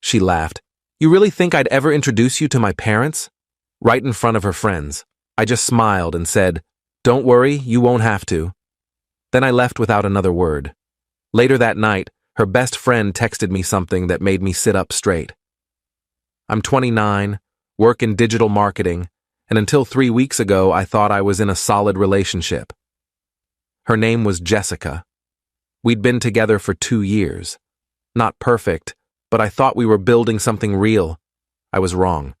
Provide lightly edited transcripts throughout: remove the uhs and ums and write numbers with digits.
She laughed. You really think I'd ever introduce you to my parents? Right in front of her friends. I just smiled and said, Don't worry, you won't have to. Then I left without another word. Later that night, her best friend texted me something that made me sit up straight. I'm 29, work in digital marketing, and until 3 weeks ago, I thought I was in a solid relationship. Her name was Jessica. We'd been together for 2 years. Not perfect, but I thought we were building something real. I was wrong.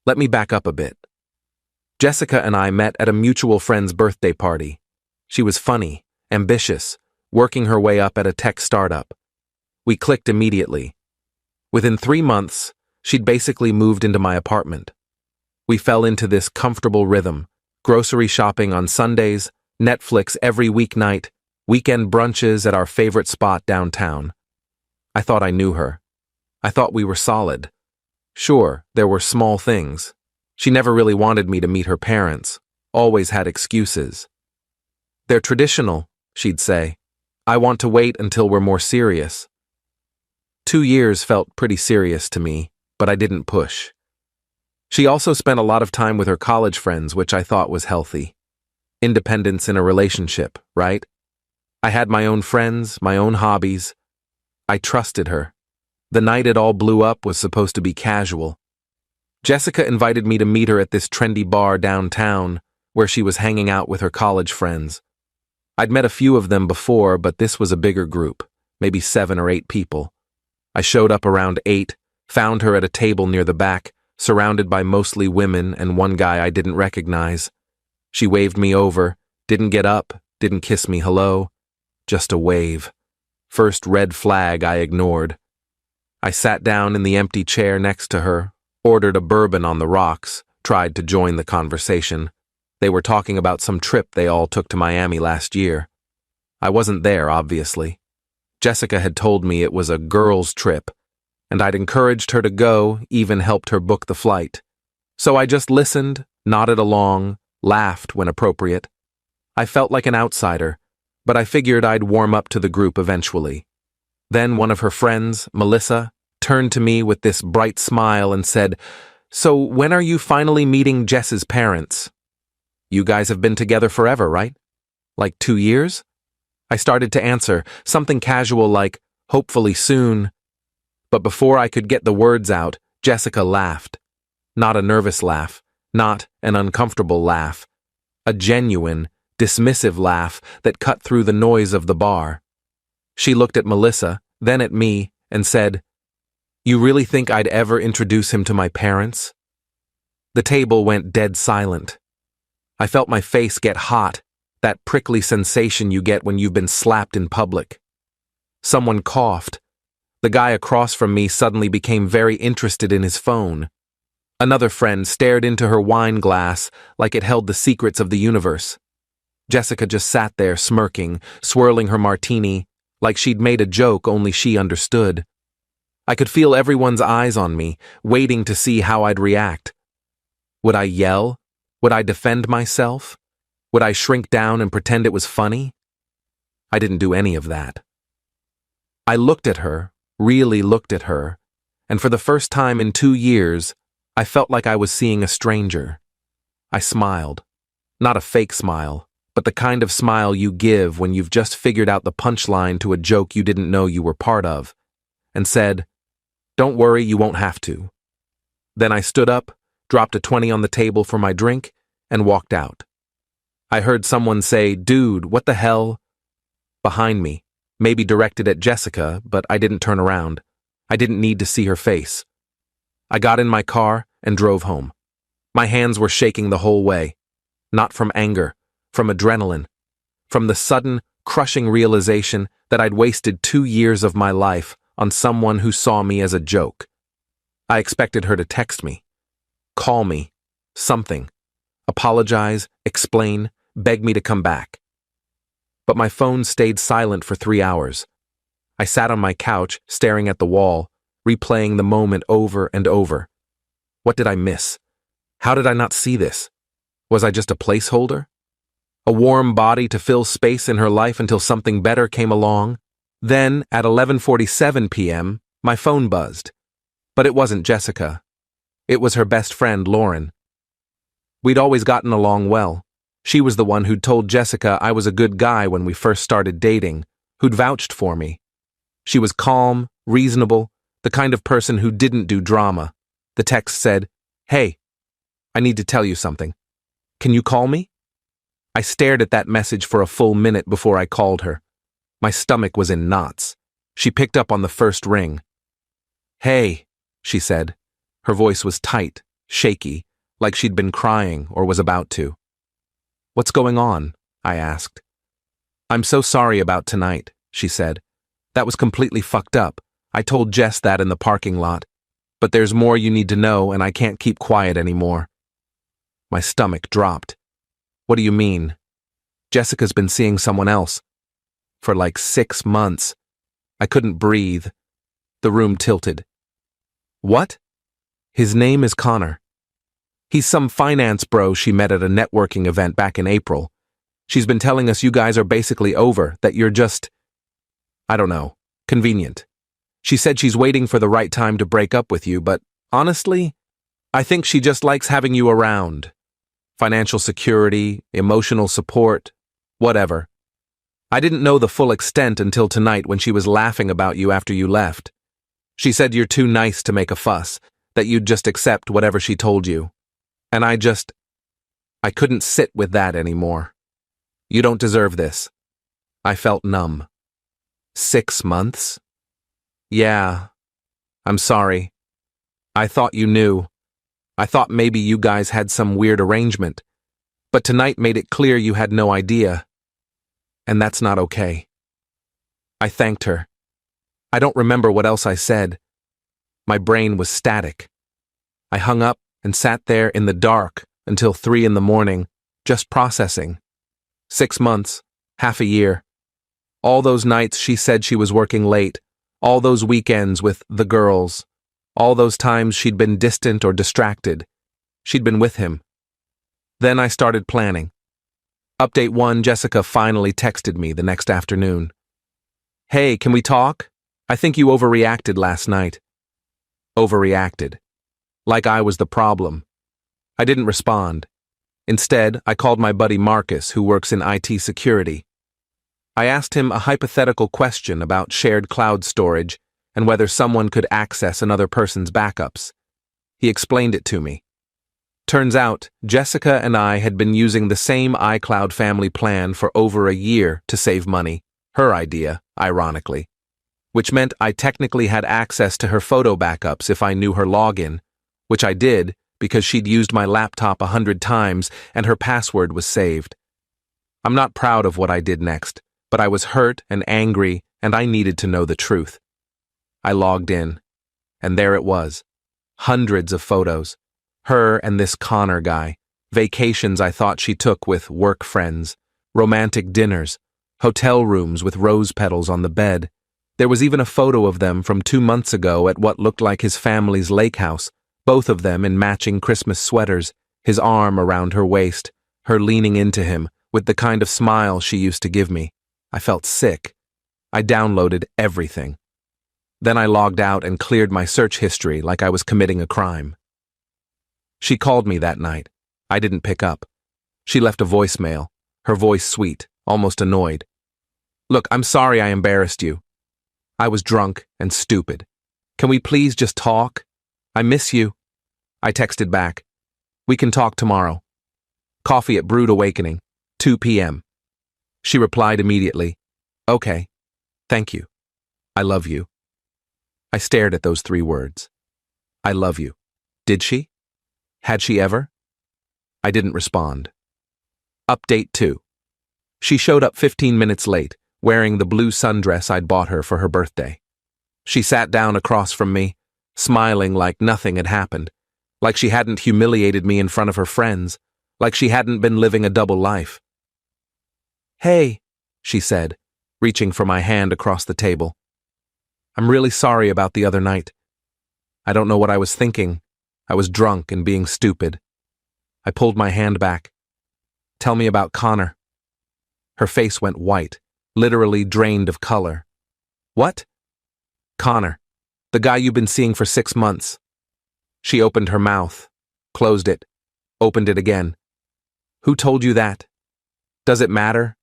Let me back up a bit. Jessica and I met at a mutual friend's birthday party. She was funny, ambitious, working her way up at a tech startup. We clicked immediately. Within 3 months, she'd basically moved into my apartment. We fell into this comfortable rhythm, grocery shopping on Sundays, Netflix every weeknight, weekend brunches at our favorite spot downtown. I thought I knew her. I thought we were solid. Sure, there were small things. She never really wanted me to meet her parents, always had excuses. They're traditional, she'd say. I want to wait until we're more serious. 2 years felt pretty serious to me, but I didn't push. She also spent a lot of time with her college friends, which I thought was healthy. Independence in a relationship, right? I had my own friends, my own hobbies. I trusted her. The night it all blew up was supposed to be casual. Jessica invited me to meet her at this trendy bar downtown, where she was hanging out with her college friends. I'd met a few of them before, but this was a bigger group, maybe 7 or 8 people. I showed up around 8, found her at a table near the back, surrounded by mostly women and one guy I didn't recognize. She waved me over, didn't get up, didn't kiss me hello, just a wave. First red flag I ignored. I sat down in the empty chair next to her, ordered a bourbon on the rocks, tried to join the conversation. They were talking about some trip they all took to Miami last year. I wasn't there, obviously. Jessica had told me it was a girls' trip, and I'd encouraged her to go, even helped her book the flight. So I just listened, nodded along, laughed when appropriate. I felt like an outsider, but I figured I'd warm up to the group eventually. Then one of her friends, Melissa, turned to me with this bright smile and said, So when are you finally meeting Jess's parents? You guys have been together forever, right? Like 2 years? I started to answer, something casual like, hopefully soon. But before I could get the words out, Jessica laughed. Not a nervous laugh, not an uncomfortable laugh. A genuine, dismissive laugh that cut through the noise of the bar. She looked at Melissa, then at me, and said, You really think I'd ever introduce him to my parents? The table went dead silent. I felt my face get hot, that prickly sensation you get when you've been slapped in public. Someone coughed. The guy across from me suddenly became very interested in his phone. Another friend stared into her wine glass like it held the secrets of the universe. Jessica just sat there smirking, swirling her martini, like she'd made a joke only she understood. I could feel everyone's eyes on me, waiting to see how I'd react. Would I yell? Would I defend myself? Would I shrink down and pretend it was funny? I didn't do any of that. I looked at her, really looked at her, and for the first time in 2 years, I felt like I was seeing a stranger. I smiled. Not a fake smile, but the kind of smile you give when you've just figured out the punchline to a joke you didn't know you were part of, and said, Don't worry, you won't have to. Then I stood up, dropped a 20 on the table for my drink, and walked out. I heard someone say, Dude, what the hell? Behind me, maybe directed at Jessica, but I didn't turn around. I didn't need to see her face. I got in my car and drove home. My hands were shaking the whole way. Not from anger, from adrenaline, from the sudden, crushing realization that I'd wasted 2 years of my life on someone who saw me as a joke. I expected her to text me, call me, something, apologize, explain, beg me to come back. But my phone stayed silent for 3 hours. I sat on my couch, staring at the wall, replaying the moment over and over. What did I miss? How did I not see this? Was I just a placeholder? A warm body to fill space in her life until something better came along? Then, at 11:47 p.m., My phone buzzed. But it wasn't Jessica. It was her best friend, Lauren. We'd always gotten along well. She was the one who'd told Jessica I was a good guy when we first started dating, who'd vouched for me. She was calm, reasonable, the kind of person who didn't do drama. The text said, "Hey, I need to tell you something. Can you call me?" I stared at that message for a full minute before I called her. My stomach was in knots. She picked up on the first ring. "Hey," she said. Her voice was tight, shaky, like she'd been crying or was about to. "What's going on?" I asked. "I'm so sorry about tonight," she said. "That was completely fucked up. I told Jess that in the parking lot. But there's more you need to know, and I can't keep quiet anymore." My stomach dropped. "What do you mean?" "Jessica's been seeing someone else. For like 6 months. I couldn't breathe. The room tilted. "What?" "His name is Connor. He's some finance bro she met at a networking event back in April. She's been telling us you guys are basically over, that you're just, I don't know, convenient. She said she's waiting for the right time to break up with you, but honestly, I think she just likes having you around. Financial security, emotional support, whatever. I didn't know the full extent until tonight when she was laughing about you after you left. She said you're too nice to make a fuss, that you'd just accept whatever she told you. And I couldn't sit with that anymore. You don't deserve this." I felt numb. 6 months? Yeah. I'm sorry. I thought you knew. I thought maybe you guys had some weird arrangement. But tonight made it clear you had no idea. And that's not okay. I thanked her. I don't remember what else I said. My brain was static. I hung up and sat there in the dark until 3 in the morning, just processing. 6 months, half a year. All those nights she said she was working late, all those weekends with the girls, all those times she'd been distant or distracted. She'd been with him. Then I started planning. Update 1, Jessica finally texted me the next afternoon. "Hey, can we talk? I think you overreacted last night." Overreacted. Like I was the problem. I didn't respond. Instead, I called my buddy Marcus, who works in IT security. I asked him a hypothetical question about shared cloud storage and whether someone could access another person's backups. He explained it to me. Turns out, Jessica and I had been using the same iCloud family plan for over a year to save money, her idea, ironically, which meant I technically had access to her photo backups if I knew her login, which I did because she'd used my laptop 100 times and her password was saved. I'm not proud of what I did next, but I was hurt and angry and I needed to know the truth. I logged in, and there it was. Hundreds of photos. Her and this Connor guy. Vacations I thought she took with work friends. Romantic dinners. Hotel rooms with rose petals on the bed. There was even a photo of them from 2 months ago at what looked like his family's lake house, both of them in matching Christmas sweaters, his arm around her waist, her leaning into him with the kind of smile she used to give me. I felt sick. I downloaded everything. Then I logged out and cleared my search history like I was committing a crime. She called me that night. I didn't pick up. She left a voicemail, her voice sweet, almost annoyed. "Look, I'm sorry I embarrassed you. I was drunk and stupid. Can we please just talk? I miss you." I texted back. "We can talk tomorrow. Coffee at Brewed Awakening, 2 p.m. She replied immediately, "Okay. Thank you. I love you." I stared at those 3 words. I love you. Did she? Had she ever? I didn't respond. Update 2. She showed up 15 minutes late, wearing the blue sundress I'd bought her for her birthday. She sat down across from me, smiling like nothing had happened, like she hadn't humiliated me in front of her friends, like she hadn't been living a double life. "Hey," she said, reaching for my hand across the table. "I'm really sorry about the other night. I don't know what I was thinking. I was drunk and being stupid." I pulled my hand back. "Tell me about Connor." Her face went white, literally drained of color. "What?" "Connor. The guy you've been seeing for 6 months. She opened her mouth, closed it, opened it again. Who told you that? Does it matter?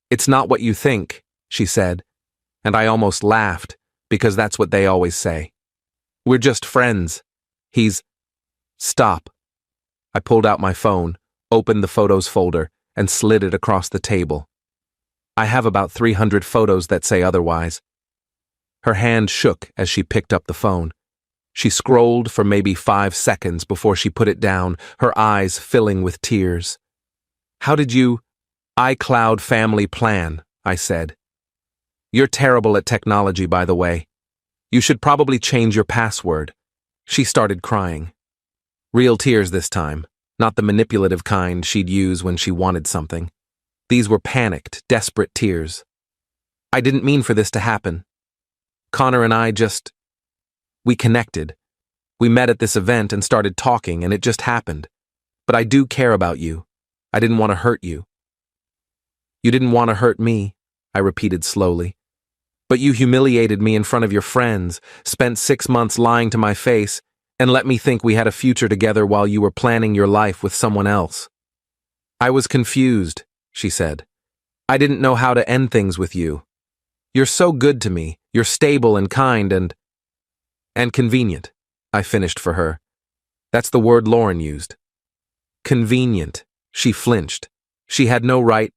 It's not what you think, she said, and I almost laughed, because that's what they always say. We're just friends. Stop. I pulled out my phone, opened the photos folder, and slid it across the table. I have about 300 photos that say otherwise. Her hand shook as she picked up the phone. She scrolled for maybe 5 seconds before she put it down, her eyes filling with tears. How did you iCloud family plan? I said. You're terrible at technology, by the way. You should probably change your password. She started crying. Real tears this time, not the manipulative kind she'd use when she wanted something. These were panicked, desperate tears. I didn't mean for this to happen. Connor and I we connected. We met at this event and started talking, and it just happened. But I do care about you. I didn't want to hurt you. You didn't want to hurt me, I repeated slowly. But you humiliated me in front of your friends, spent 6 months lying to my face, and let me think we had a future together while you were planning your life with someone else. I was confused, she said. I didn't know how to end things with you. You're so good to me. You're stable and kind and convenient, I finished for her. That's the word Lauren used. Convenient. She flinched. She had no right.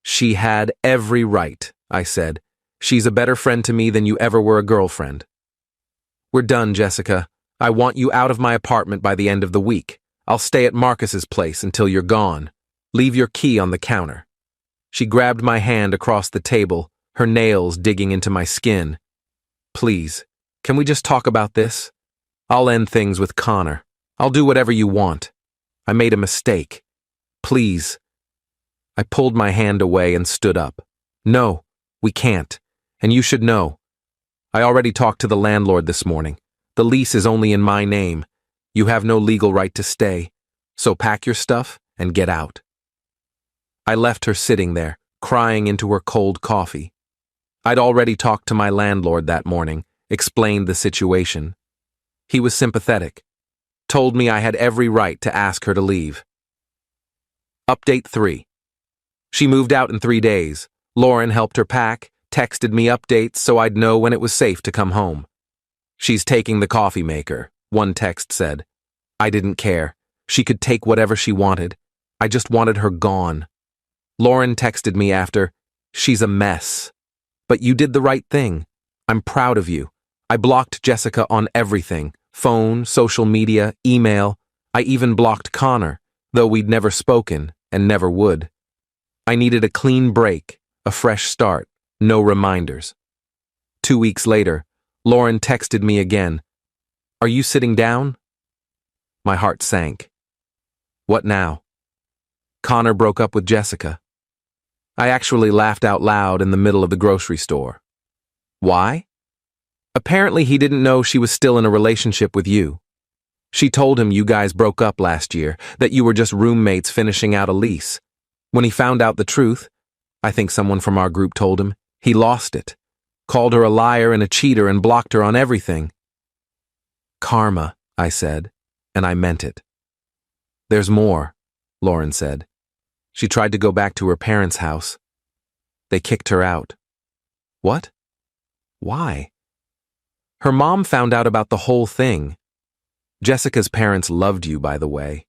She had every right, I said. She's a better friend to me than you ever were a girlfriend. We're done, Jessica. I want you out of my apartment by the end of the week. I'll stay at Marcus's place until you're gone. Leave your key on the counter. She grabbed my hand across the table, her nails digging into my skin. Please, can we just talk about this? I'll end things with Connor. I'll do whatever you want. I made a mistake. Please. I pulled my hand away and stood up. No, we can't. And you should know. I already talked to the landlord this morning. The lease is only in my name. You have no legal right to stay. So pack your stuff and get out. I left her sitting there, crying into her cold coffee. I'd already talked to my landlord that morning, explained the situation. He was sympathetic, told me I had every right to ask her to leave. Update 3. She moved out in 3 days. Lauren helped her pack, texted me updates so I'd know when it was safe to come home. She's taking the coffee maker, one text said. I didn't care. She could take whatever she wanted. I just wanted her gone. Lauren texted me after, she's a mess. But you did the right thing. I'm proud of you. I blocked Jessica on everything. Phone, social media, email. I even blocked Connor, though we'd never spoken and never would. I needed a clean break, a fresh start, no reminders. 2 weeks later, Lauren texted me again. Are you sitting down? My heart sank. What now? Connor broke up with Jessica. I actually laughed out loud in the middle of the grocery store. Why? Apparently he didn't know she was still in a relationship with you. She told him you guys broke up last year, that you were just roommates finishing out a lease. When he found out the truth, I think someone from our group told him, he lost it, called her a liar and a cheater and blocked her on everything. Karma, I said, and I meant it. There's more, Lauren said. She tried to go back to her parents' house. They kicked her out. What? Why? Her mom found out about the whole thing. Jessica's parents loved you, by the way.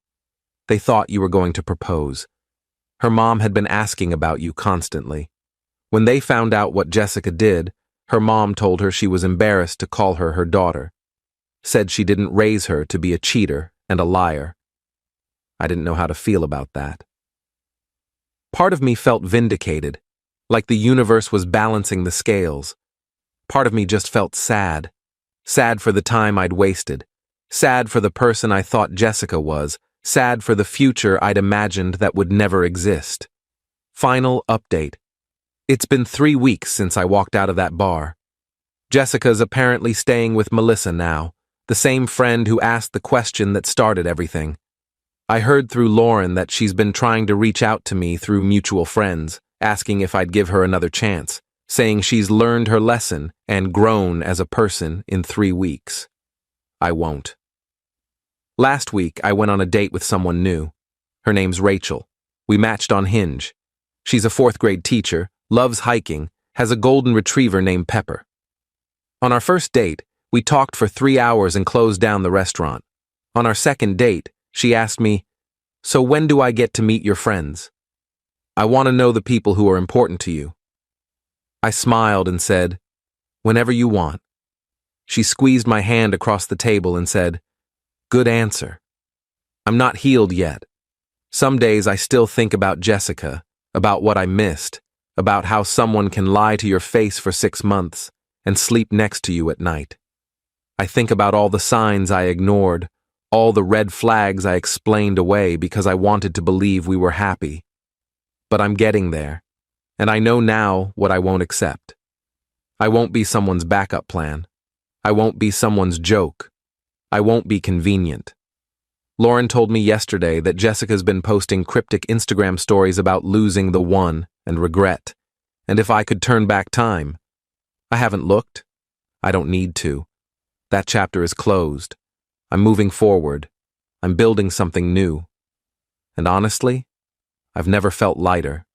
They thought you were going to propose. Her mom had been asking about you constantly. When they found out what Jessica did, her mom told her she was embarrassed to call her her daughter. Said she didn't raise her to be a cheater and a liar. I didn't know how to feel about that. Part of me felt vindicated, like the universe was balancing the scales. Part of me just felt sad. Sad for the time I'd wasted. Sad for the person I thought Jessica was. Sad for the future I'd imagined that would never exist. Final update. It's been 3 weeks since I walked out of that bar. Jessica's apparently staying with Melissa now, the same friend who asked the question that started everything. I heard through Lauren that she's been trying to reach out to me through mutual friends, asking if I'd give her another chance, saying she's learned her lesson and grown as a person in 3 weeks. I won't. Last week, I went on a date with someone new. Her name's Rachel. We matched on Hinge. She's a 4th-grade teacher, loves hiking, has a golden retriever named Pepper. On our first date, we talked for 3 hours and closed down the restaurant. On our second date, she asked me, "So when do I get to meet your friends? I want to know the people who are important to you." I smiled and said, "Whenever you want." She squeezed my hand across the table and said, "Good answer." I'm not healed yet. Some days I still think about Jessica, about what I missed, about how someone can lie to your face for 6 months and sleep next to you at night. I think about all the signs I ignored, all the red flags I explained away because I wanted to believe we were happy. But I'm getting there, and I know now what I won't accept. I won't be someone's backup plan. I won't be someone's joke. I won't be convenient. Lauren told me yesterday that Jessica's been posting cryptic Instagram stories about losing the one and regret, and if I could turn back time. I haven't looked. I don't need to. That chapter is closed. I'm moving forward. I'm building something new. And honestly, I've never felt lighter.